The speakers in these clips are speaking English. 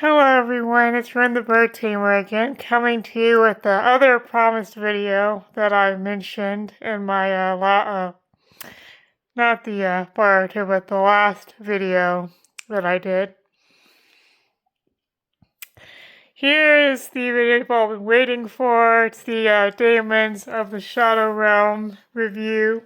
Hello everyone, it's Run the Bird Tamer again, coming to you with the other promised video that I mentioned in my, not the bar two, but the last video that I did. Here is the video you've all been waiting for. It's the Daemons of the Shadow Realm review.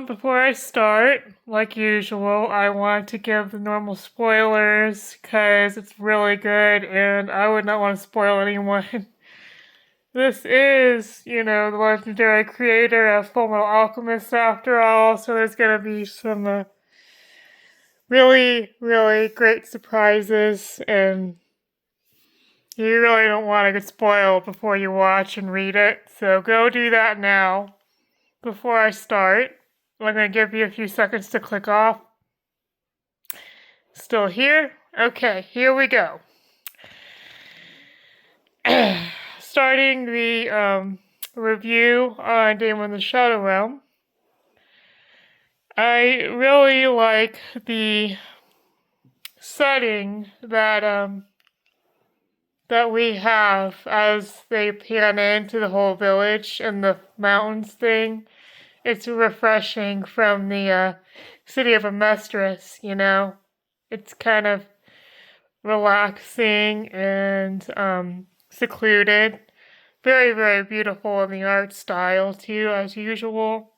Before I start, like usual, I want to give the normal spoilers, because it's really good, and I would not want to spoil anyone. This is, the legendary creator of Fullmetal Alchemist after all, so there's gonna be some, really, really great surprises, and you really don't want to get spoiled before you watch and read it, so go do that now. Before I start, I'm going to give you a few seconds to click off. Still here? Okay, here we go. Starting the review on Daemon the Shadow Realm. I really like the setting that we have as they pan into the whole village and the mountains thing. It's refreshing from the city of Amestris, It's kind of relaxing and secluded. Very, very beautiful in the art style, too, as usual.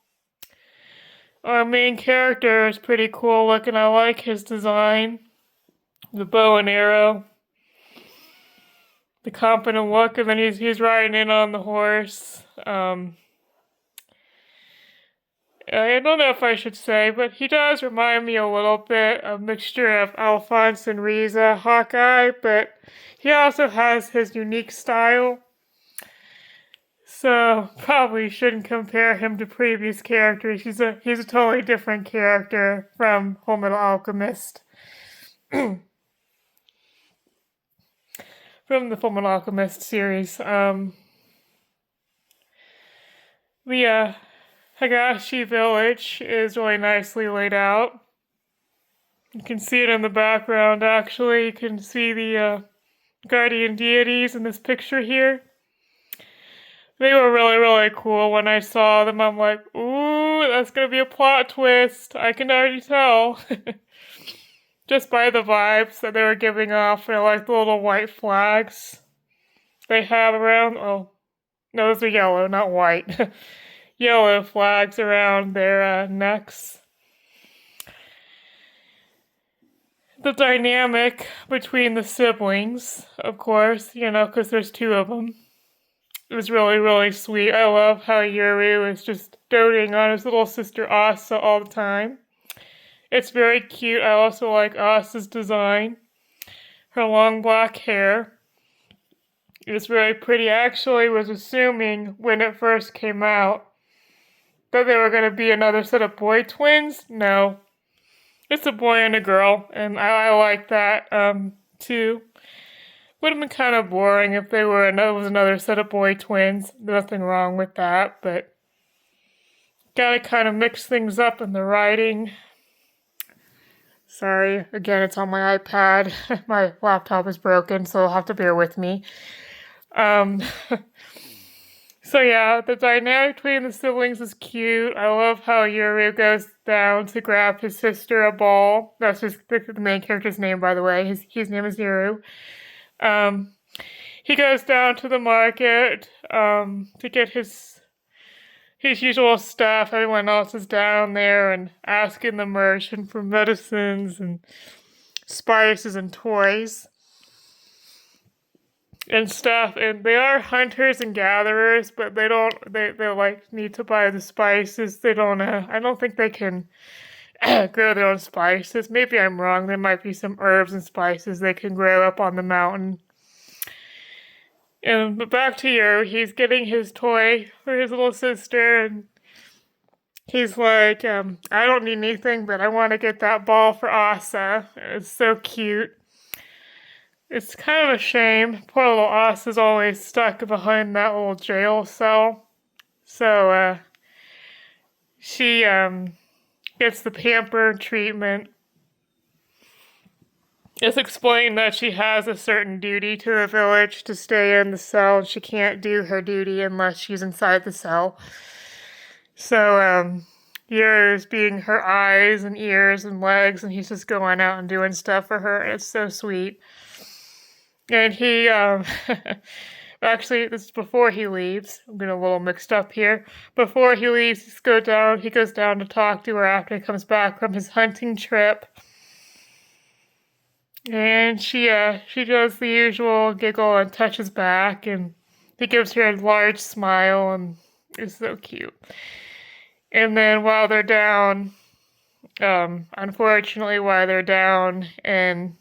Our main character is pretty cool looking. I like his design. The bow and arrow. The confident look, and then he's riding in on the horse. I don't know if I should say, but he does remind me a little bit of a mixture of Alphonse and Riza Hawkeye, but he also has his unique style. So probably shouldn't compare him to previous characters. He's a totally different character from Fullmetal Alchemist. From the Fullmetal Alchemist series. The Hagashi village is really nicely laid out. You can see it in the background, actually. You can see the guardian deities in this picture here. They were really, really cool. When I saw them, I'm like, ooh, that's gonna be a plot twist. I can already tell. Just by the vibes that they were giving off. I like the little white flags they have around. Oh, no, those are yellow, not white. Yellow flags around their necks. The dynamic between the siblings, of course, because there's two of them. It was really, really sweet. I love how Yuri is just doting on his little sister Asa all the time. It's very cute. I also like Asa's design. Her long black hair. It was very pretty. I actually was assuming when it first came out that they were going to be another set of boy twins. No. It's a boy and a girl, and I like that, too. Would have been kind of boring if they were another set of boy twins. Nothing wrong with that, but gotta kind of mix things up in the writing. Sorry, again, it's on my iPad. My laptop is broken, so you'll have to bear with me. So yeah, the dynamic between the siblings is cute. I love how Yuri goes down to grab his sister a ball. That's just the main character's name, by the way. His name is Yuri. He goes down to the market to get his usual stuff. Everyone else is down there and asking the merchant for medicines and spices and toys and stuff, and they are hunters and gatherers, but they like need to buy the spices. They don't I don't think they can grow their own spices. Maybe I'm wrong. There might be some herbs and spices they can grow up on the mountain. But back to you. He's getting his toy for his little sister, and he's like, I don't need anything, but I want to get that ball for Asa. It's so cute. It's kind of a shame. Poor little Asa's always stuck behind that little jail cell. So, she, gets the pamper treatment. It's explained that she has a certain duty to the village to stay in the cell, and she can't do her duty unless she's inside the cell. So, Yoru's being her eyes and ears and legs, and he's just going out and doing stuff for her, and it's so sweet. And he, actually, this is before he leaves. I'm getting a little mixed up here. Before he leaves, he goes down to talk to her after he comes back from his hunting trip. And she does the usual giggle and touches back, and he gives her a large smile, and it's so cute. And then while they're down, unfortunately, while they're down in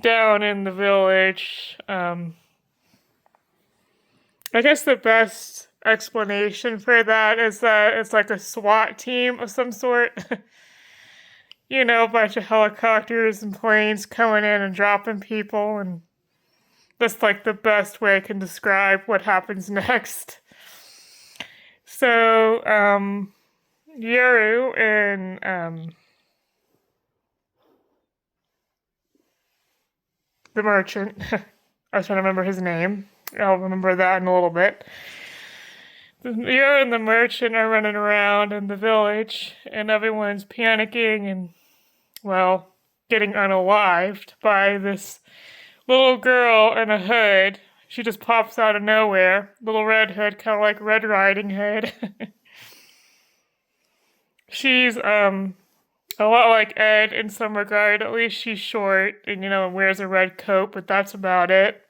the village, I guess the best explanation for that is that it's like a SWAT team of some sort. You know, a bunch of helicopters and planes coming in and dropping people, and that's like the best way I can describe what happens next. So, Yoru and, the merchant, I was trying to remember his name. I'll remember that in a little bit. Yoru and the merchant are running around in the village, and everyone's panicking and, well, getting unalived by this little girl in a hood. She just pops out of nowhere. Little red hood, kind of like Red Riding Hood. She's, a lot like Ed in some regard. At least she's short and, and wears a red coat, but that's about it.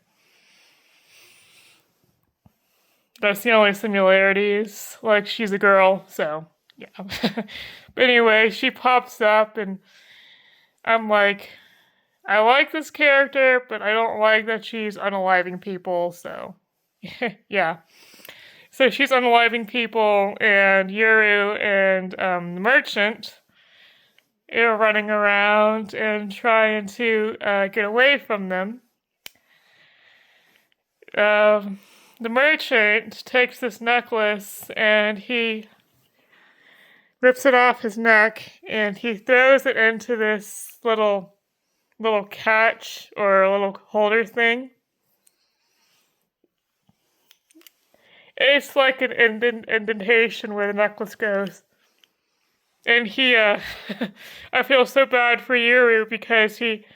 That's the only similarities. Like, she's a girl, so, yeah. But anyway, she pops up, and I'm like, I like this character, but I don't like that she's unaliving people, so, yeah. So she's unaliving people, and Yoru and, the merchant are running around and trying to, get away from them. The merchant takes this necklace, and he rips it off his neck, and he throws it into this little catch or a little holder thing. It's like an indentation where the necklace goes. And he, I feel so bad for Yoru because he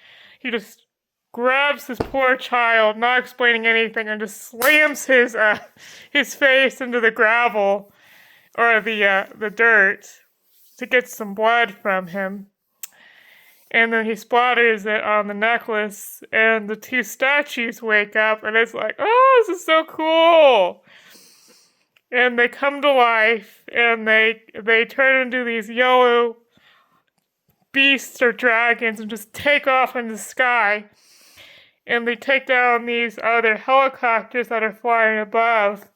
just grabs this poor child, not explaining anything, and just slams his face into the gravel or the dirt to get some blood from him. And then he splatters it on the necklace, and the two statues wake up, and it's like, oh, this is so cool! And they come to life, and they turn into these yellow beasts or dragons and just take off in the sky. And they take down these other helicopters that are flying above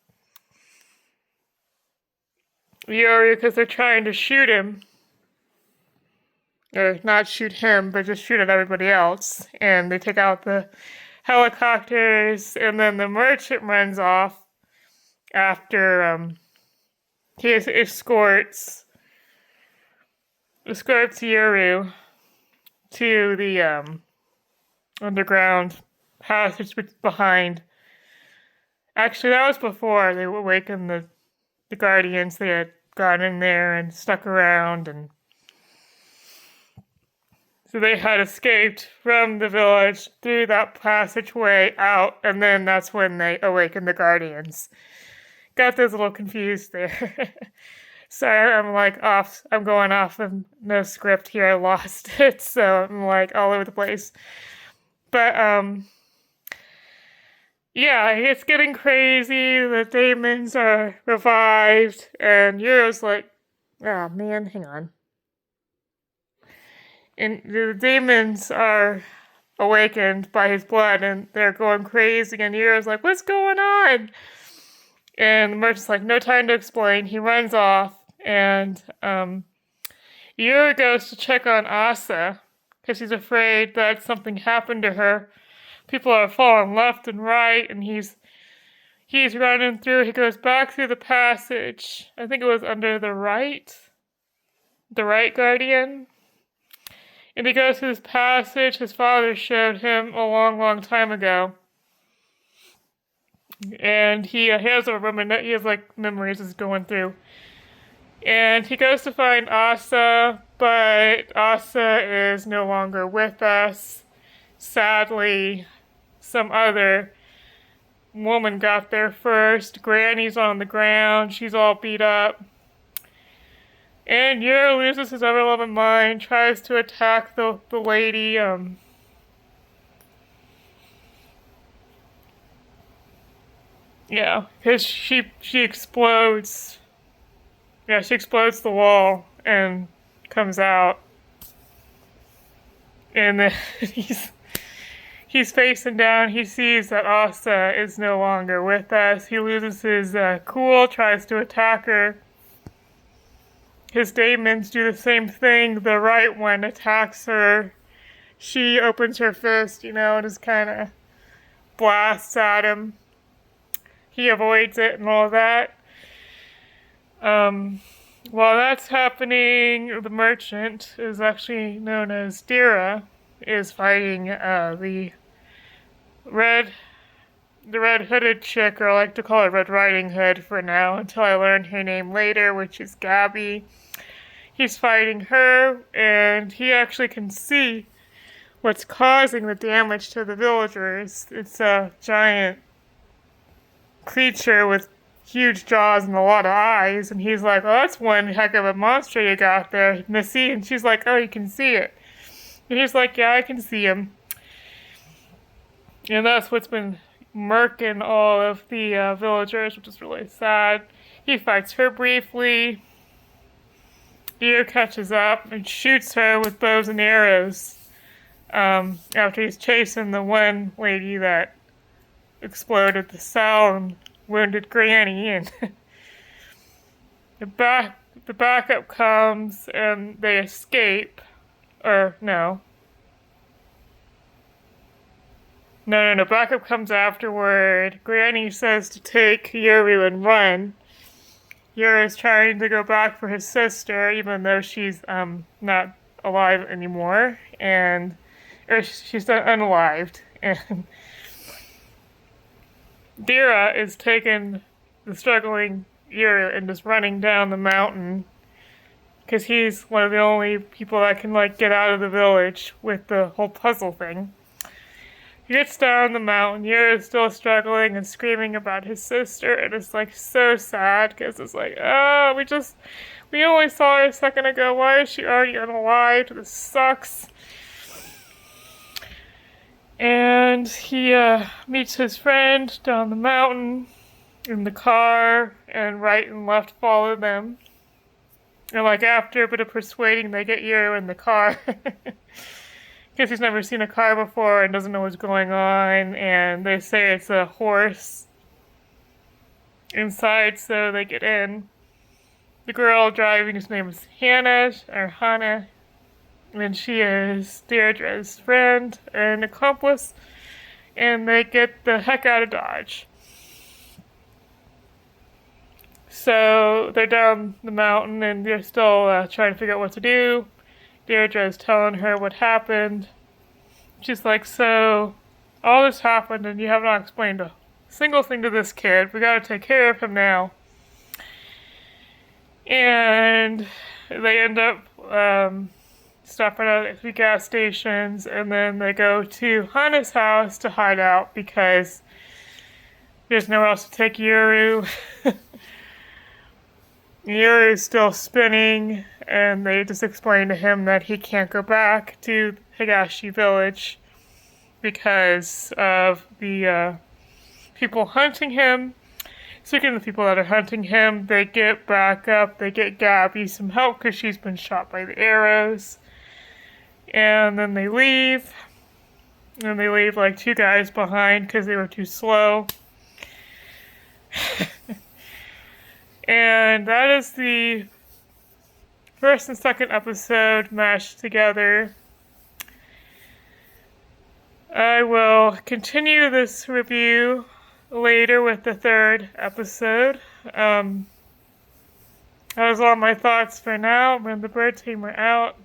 Yoru because they're trying to shoot him. Or not shoot him, but just shoot at everybody else. And they take out the helicopters, and then the merchant runs off after he escorts Yoru to the underground passage behind. Actually, that was before they awakened the Guardians. They had gone in there and stuck around, and so they had escaped from the village through that passageway out, and then that's when they awakened the Guardians. Got those a little confused there. Sorry, I'm going off of no script here. I lost it, so I'm like all over the place. But, yeah, it's getting crazy. The Deamons are revived, and Yoru's like, oh man, hang on. And the Deamons are awakened by his blood, and they're going crazy, and Yoru's like, what's going on? And the merchant's like, no time to explain. He runs off, and Yoru goes to check on Asa, because he's afraid that something happened to her. People are falling left and right, and he's running through. He goes back through the passage. I think it was under the right Guardian. And he goes to this passage his father showed him a long, long time ago. And he has he has like memories he's going through. And he goes to find Asa, but Asa is no longer with us. Sadly, some other woman got there first. Granny's on the ground. She's all beat up. And Yer loses his ever-loving mind, tries to attack the lady. Yeah, because she explodes. Yeah, she explodes the wall and comes out. And then he's facing down. He sees that Asa is no longer with us. He loses his cool, tries to attack her. His Deamons do the same thing. The right one attacks her. She opens her fist, and just kind of blasts at him. He avoids it and all that. While that's happening, the merchant is actually known as Dira, is fighting the red hooded chick, or I like to call her Red Riding Hood for now, until I learn her name later, which is Gabby. He's fighting her, and he actually can see what's causing the damage to the villagers. It's a giant creature with huge jaws and a lot of eyes, and he's like, "Oh, that's one heck of a monster you got there, Missy." And she's like, "Oh, you can see it." And he's like, "Yeah, I can see him." And that's what's been murking all of the villagers, which is really sad. He fights her briefly. Dio catches up and shoots her with bows and arrows after he's chasing the one lady that exploded the cell and wounded Granny. And the backup comes and they escape. Or no. No, backup comes afterward. Granny says to take Yoru and run. Yoru is trying to go back for his sister, even though she's not alive anymore, or she's unalived. And Dira is taking the struggling Yoru and just running down the mountain, because he's one of the only people that can get out of the village with the whole puzzle thing. He gets down the mountain. Yoru is still struggling and screaming about his sister, and it's so sad, because it's we only saw her a second ago. Why is she already unalived? This sucks. And he meets his friend down the mountain in the car, and right and left follow them. And after a bit of persuading, they get Yoru in the car. Because he's never seen a car before and doesn't know what's going on, and they say it's a horse inside, so they get in. The girl driving, his name is Hannah, and she is Deirdre's friend and accomplice, and they get the heck out of Dodge. So they're down the mountain, and they're still trying to figure out what to do. Deirdre is telling her what happened. She's like, "So, all this happened and you have not explained a single thing to this kid. We gotta take care of him now." And they end up stopping at a few gas stations, and then they go to Hannah's house to hide out because there's nowhere else to take Yoru. Yoru's still spinning, and they just explain to him that he can't go back to Higashi village because of the people hunting him. Speaking of the people that are hunting him, they get back up, they get Gabby some help because she's been shot by the arrows. And then they leave. And they leave 2 guys behind because they were too slow. And that is the first and second episode mashed together. I will continue this review later with the third episode. That was all my thoughts for now. When the bird team are out.